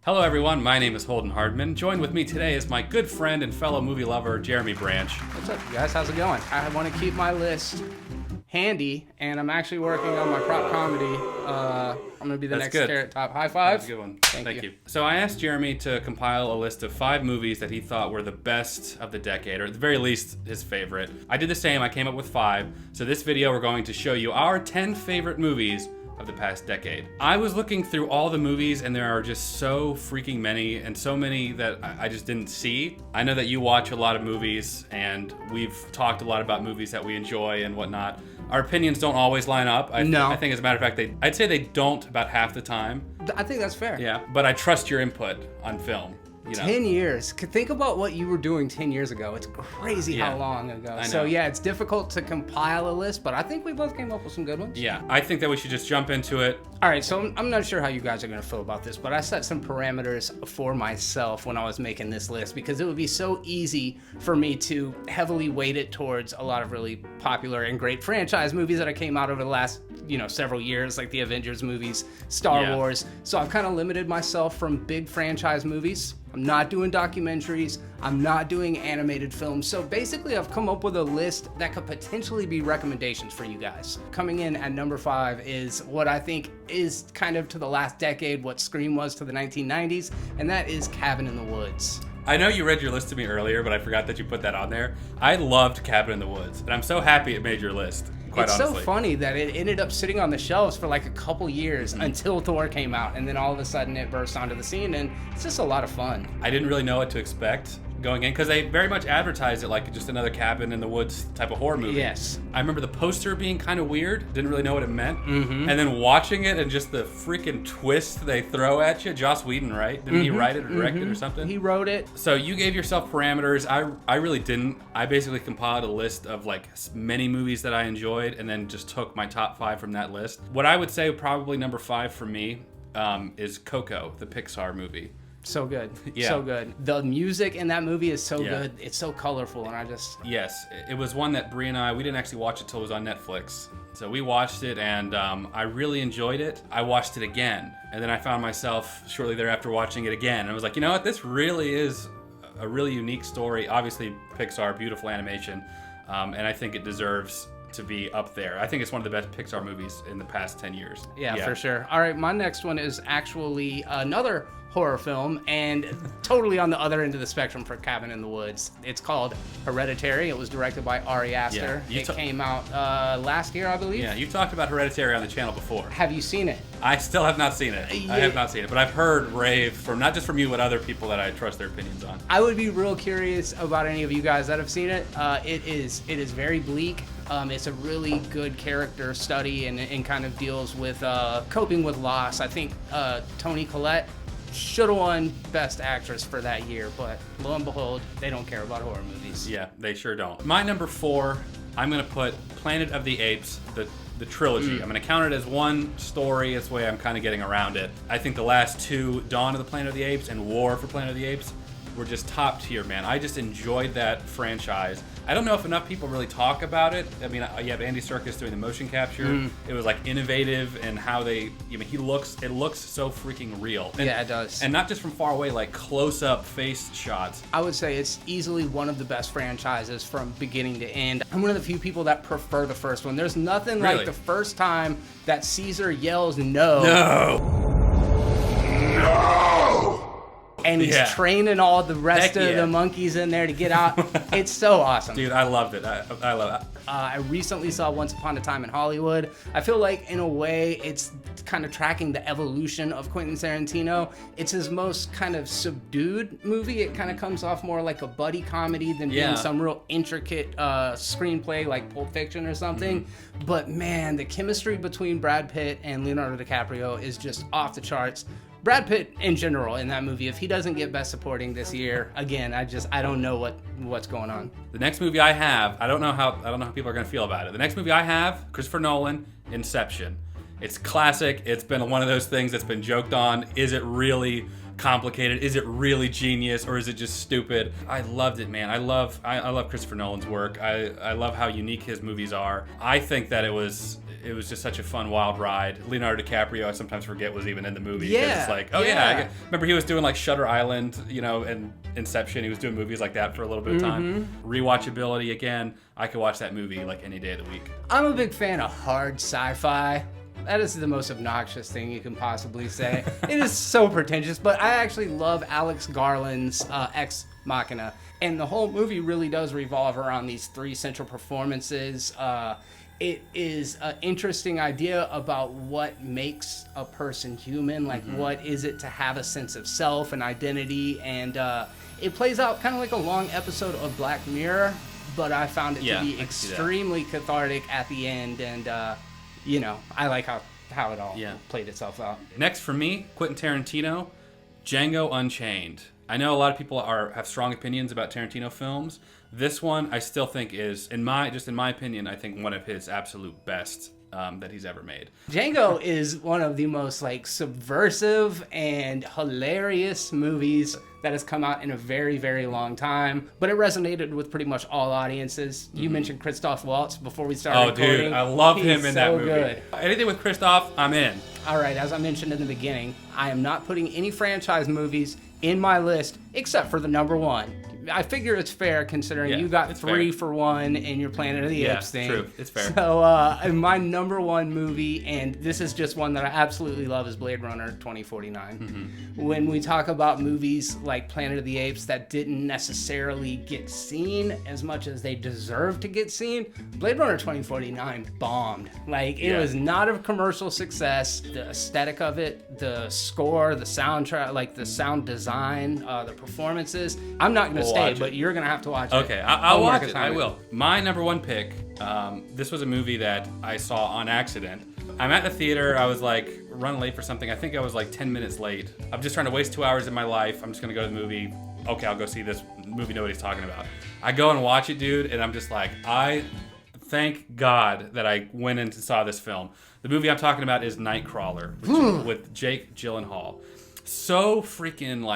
Hello everyone, my name is Holden Hardman. Joined with me today is my good friend and fellow movie lover, Jeremy Branch. What's up, you guys? How's it going? I want to keep my list handy, and I'm actually working on my prop comedy. I'm going to be the next Carrot Top. High five. That's a good one. Thank you. So I asked Jeremy to compile a list of 5 movies that he thought were the best of the decade, or at the very least, his favorite. I did the same. I came up with 5. So this video, we're going to show you our 10 favorite movies of the past decade. I was looking through all the movies and there are just so freaking many, and so many that I just didn't see. I know that you watch a lot of movies and we've talked a lot about movies that we enjoy and whatnot. Our opinions don't always line up. I think as a matter of fact, I'd say they don't about half the time. I think that's fair. Yeah, but I trust your input on film. You know. 10 years. Think about what you were doing 10 years ago. It's crazy how long ago. I know. So yeah, it's difficult to compile a list, but I think we both came up with some good ones. Yeah, I think that we should just jump into it. All right, so I'm not sure how you guys are going to feel about this, but I set some parameters for myself when I was making this list because it would be so easy for me to heavily weight it towards a lot of really popular and great franchise movies that came out over the last, several years, like the Avengers movies, Star Wars. So I've kind of limited myself from big franchise movies. I'm not doing documentaries. I'm not doing animated films. So basically, I've come up with a list that could potentially be recommendations for you guys. Coming in at number 5 is what I think is kind of to the last decade what Scream was to the 1990s, and that is Cabin in the Woods. I know you read your list to me earlier, but I forgot that you put that on there. I loved Cabin in the Woods, and I'm so happy it made your list. It's honestly. So funny that it ended up sitting on the shelves for like a couple years until Thor came out, and then all of a sudden it burst onto the scene, and it's just a lot of fun. I didn't really know what to expect going in because they very much advertised it like just another cabin in the woods type of horror movie. Yes. I remember the poster being kind of weird, didn't really know what it meant, and then watching it and just the freaking twist they throw at you. Joss Whedon, right? Didn't he write it or direct it or something? He wrote it. So you gave yourself parameters. I really didn't. I basically compiled a list of like many movies that I enjoyed and then just took my top 5 from that list. What I would say probably number 5 for me is Coco, the Pixar movie. So good. Yeah. So good. The music in that movie is so good. It's so colorful, and I just... Yes. It was one that Brie and I, we didn't actually watch it till it was on Netflix. So we watched it, and I really enjoyed it. I watched it again, and then I found myself shortly thereafter watching it again. And I was like, you know what? This really is a really unique story. Obviously, Pixar, beautiful animation, and I think it deserves to be up there. I think it's one of the best Pixar movies in the past 10 years. Yeah, for sure. All right, my next one is actually another horror film, and totally on the other end of the spectrum for Cabin in the Woods. It's called Hereditary. It was directed by Ari Aster. Yeah. It came out last year, I believe. Yeah, you talked about Hereditary on the channel before. Have you seen it? I still have not seen it. I have not seen it, but I've heard rave from not just from you, but other people that I trust their opinions on. I would be real curious about any of you guys that have seen it. It is very bleak. It's a really good character study and kind of deals with coping with loss. I think Toni Collette should have won Best Actress for that year, but lo and behold, they don't care about horror movies. Yeah, they sure don't. My number 4, I'm going to put Planet of the Apes, the trilogy. I'm going to count it as one story. That's the way I'm kind of getting around it. I think the last 2, Dawn of the Planet of the Apes and War for Planet of the Apes, were just top tier, man. I just enjoyed that franchise. I don't know if enough people really talk about it. I mean, you have Andy Serkis doing the motion capture. It was like innovative and how they, it looks so freaking real. And, yeah, it does. And not just from far away, like close-up face shots. I would say it's easily one of the best franchises from beginning to end. I'm one of the few people that prefer the first one. There's nothing like the first time that Caesar yells no. And he's training all the rest of the monkeys in there to get out. It's so awesome. Dude, I loved it. I love it. I recently saw Once Upon a Time in Hollywood. I feel like, in a way, it's kind of tracking the evolution of Quentin Tarantino. It's his most kind of subdued movie. It kind of comes off more like a buddy comedy than being some real intricate screenplay like Pulp Fiction or something. But man, the chemistry between Brad Pitt and Leonardo DiCaprio is just off the charts. Brad Pitt in general in that movie, if he doesn't get Best Supporting this year, again, I don't know what's going on. The next movie I have, I don't know how people are going to feel about it. The next movie I have, Christopher Nolan, Inception. It's classic. It's been one of those things that's been joked on. Is it really complicated? Is it really genius, or is it just stupid? I loved it, man. I love Christopher Nolan's work. I love how unique his movies are. I think that it was just such a fun, wild ride. Leonardo DiCaprio, I sometimes forget, was even in the movie. Yeah. It's like, oh yeah. Remember he was doing like Shutter Island, and Inception. He was doing movies like that for a little bit of time. Rewatchability, again, I could watch that movie like any day of the week. I'm a big fan of hard sci-fi. That is the most obnoxious thing you can possibly say. It is so pretentious, but I actually love Alex Garland's Ex Machina. And the whole movie really does revolve around these three central performances. It is an interesting idea about what makes a person human. Like, what is it to have a sense of self and identity? And it plays out kind of like a long episode of Black Mirror, but I found it to be extremely cathartic at the end. And, I like how it all played itself out. Next for me, Quentin Tarantino, Django Unchained. I know a lot of people have strong opinions about Tarantino films. This one, I still think is, in my opinion, I think one of his absolute best that he's ever made. Django is one of the most subversive and hilarious movies that has come out in a very, very long time. But it resonated with pretty much all audiences. You mentioned Christoph Waltz before we started recording. Oh, dude, I love him in that movie. Good. Anything with Christoph, I'm in. All right, as I mentioned in the beginning, I am not putting any franchise movies in my list except for the number one. I figure it's fair considering you got 3 for 1 in your Planet of the Apes thing. True. It's fair. So my number one movie, and this is just one that I absolutely love, is Blade Runner 2049. When we talk about movies like Planet of the Apes that didn't necessarily get seen as much as they deserve to get seen, Blade Runner 2049 bombed. It was not a commercial success. The aesthetic of it, the score, the soundtrack, the sound design, the performances. I'm not going to but you're going to have to watch it. Okay, I'll watch it. I will. My number one pick, this was a movie that I saw on accident. I'm at the theater. I was running late for something. I think I was 10 minutes late. I'm just trying to waste 2 hours of my life. I'm just going to go to the movie. Okay, I'll go see this movie nobody's talking about. I go and watch it, dude, and I'm just I thank God that I went in and saw this film. The movie I'm talking about is Nightcrawler with Jake Gyllenhaal. So freaking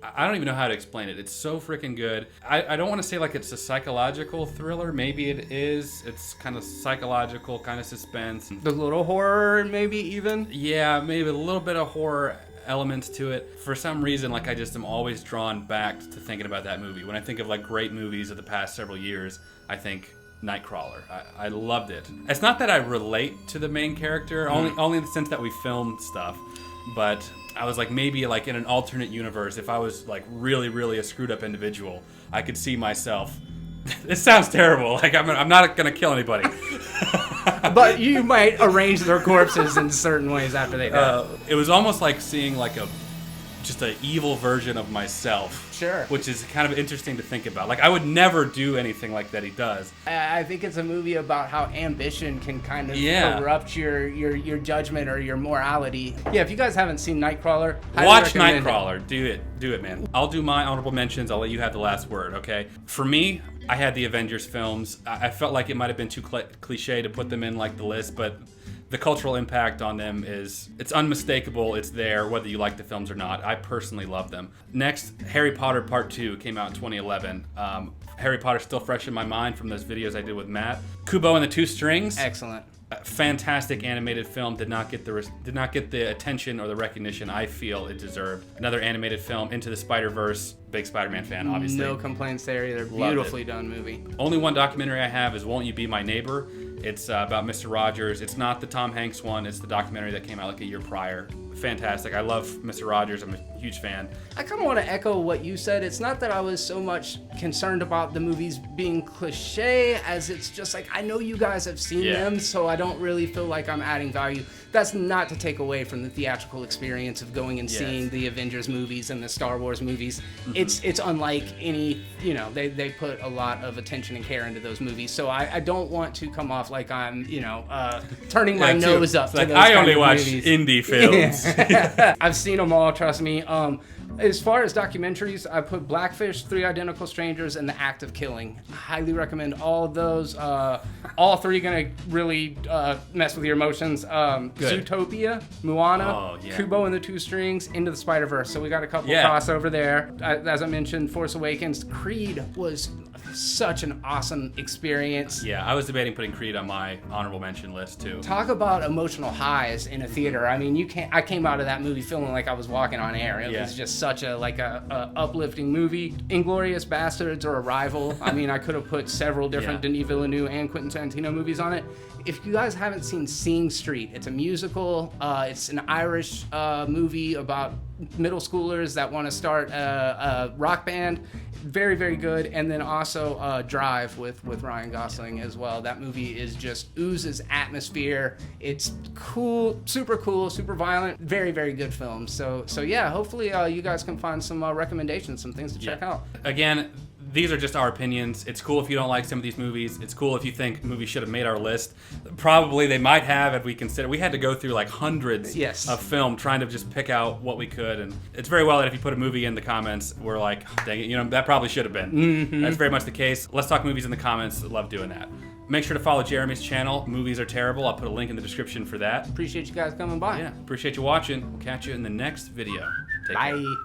I don't even know how to explain it. It's so freaking good. I don't want to say it's a psychological thriller. Maybe it is. It's kind of psychological, kind of suspense. The little horror, maybe even? Yeah, maybe a little bit of horror elements to it. For some reason, I just am always drawn back to thinking about that movie. When I think of great movies of the past several years, I think Nightcrawler. I loved it. It's not that I relate to the main character, only in the sense that we filmed stuff, but I was maybe in an alternate universe, if I was really, really a screwed up individual, I could see myself. This sounds terrible. I'm not gonna kill anybody. But you might arrange their corpses in certain ways after they die. It was almost like seeing just an evil version of myself. Sure. Which is kind of interesting to think about. I would never do anything like that he does. I think it's a movie about how ambition can kind of corrupt your judgment or your morality. Yeah, if you guys haven't seen Nightcrawler, watch Nightcrawler. Do it, man. I'll do my honorable mentions. I'll let you have the last word, okay? For me, I had the Avengers films. I felt like it might have been too cliche to put them in the list, but the cultural impact on them it's unmistakable. It's there, whether you like the films or not. I personally love them. Next, Harry Potter Part 2 came out in 2011. Harry Potter's still fresh in my mind from those videos I did with Matt. Kubo and the Two Strings. Excellent. Fantastic animated film. Did not get the attention or the recognition I feel it deserved. Another animated film, Into the Spider-Verse. Big Spider-Man fan, obviously. No complaints there either. Beautifully done movie. Only one documentary I have is Won't You Be My Neighbor? It's about Mr. Rogers. It's not the Tom Hanks one. It's the documentary that came out a year prior. Fantastic. I love Mr. Rogers. I'm a huge fan. I kind of want to echo what you said. It's not that I was so much concerned about the movies being cliche as it's just I know you guys have seen them, so I don't really feel like I'm adding value. That's not to take away from the theatrical experience of going and seeing the Avengers movies and the Star Wars movies. It's unlike any, they put a lot of attention and care into those movies. So I don't want to come off like I'm, turning my nose up to those I only watch movies. indie films. Yes. I've seen them all, trust me. As far as documentaries, I put Blackfish, Three Identical Strangers, and The Act of Killing. I highly recommend all of those. All three gonna really mess with your emotions. Zootopia, Moana, Kubo and the Two Strings, Into the Spider-Verse. So we got a couple crossover there. As I mentioned, Force Awakens. Creed was such an awesome experience. Yeah, I was debating putting Creed on my honorable mention list too. Talk about emotional highs in a theater. I mean, I came out of that movie feeling like I was walking on air. It was just such a uplifting movie. Inglourious Bastards or Arrival. I mean, I could have put several different Denis Villeneuve and Quentin Tarantino movies on it. If you guys haven't seen Sing Street, it's a musical. It's an Irish movie about middle schoolers that want to start a rock band. Very, very good. And then also Drive with Ryan Gosling as well. That movie is just oozes atmosphere. It's cool, super violent. Very, very good film. So yeah, hopefully you guys can find some recommendations, some things to check out. Again, these are just our opinions. It's cool if you don't like some of these movies. It's cool if you think movies should have made our list. Probably they might have if we consider. We had to go through like hundreds of film trying to just pick out what we could. And it's very well that if you put a movie in the comments, we're like, oh, dang it, that probably should have been. Mm-hmm. That's very much the case. Let's talk movies in the comments. Love doing that. Make sure to follow Jeremy's channel, Movies Are Terrible. I'll put a link in the description for that. Appreciate you guys coming by. Yeah, appreciate you watching. We'll catch you in the next video. Take care. Bye.